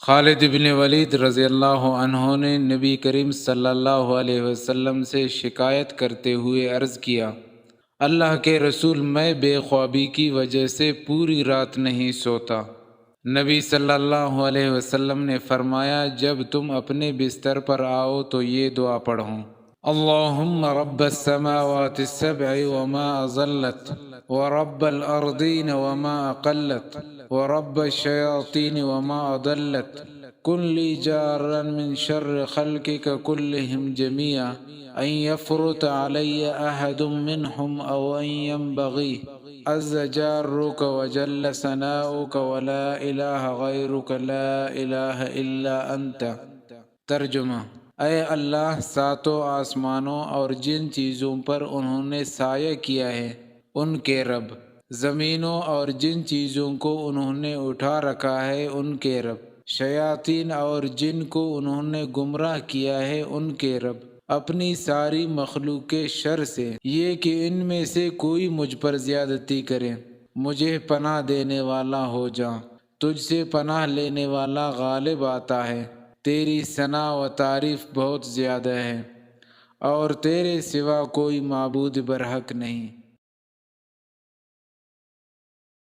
خالد بن ولید رضی اللہ عنہ نے نبی کریم صلی اللہ علیہ وسلم سے شکایت کرتے ہوئے عرض کیا، اللہ کے رسول، میں بے خوابی کی وجہ سے پوری رات نہیں سوتا۔ نبی صلی اللہ علیہ وسلم نے فرمایا، جب تم اپنے بستر پر آؤ تو یہ دعا پڑھو، اللہم رب السماوات السبع وما اضلت ورب الارضین وما اقلت ورب الشیاطین وما اضلت کن لی جارا من شر خلقک کلہم جمیعا ان یفرط علی احد منہم او ان ینبغی عز جارک وجل ثناؤک ولا الہ غیرک لا الہ الا انت۔ ترجمہ: اے اللہ، ساتوں آسمانوں اور جن چیزوں پر انہوں نے سایہ کیا ہے ان کے رب، زمینوں اور جن چیزوں کو انہوں نے اٹھا رکھا ہے ان کے رب، شیاطین اور جن کو انہوں نے گمراہ کیا ہے ان کے رب، اپنی ساری مخلوق کے شر سے، یہ کہ ان میں سے کوئی مجھ پر زیادتی کرے، مجھے پناہ دینے والا ہو جا، تجھ سے پناہ لینے والا غالب آتا ہے، تیری ثنا و تعریف بہت زیادہ ہے، اور تیرے سوا کوئی معبود برحق نہیں۔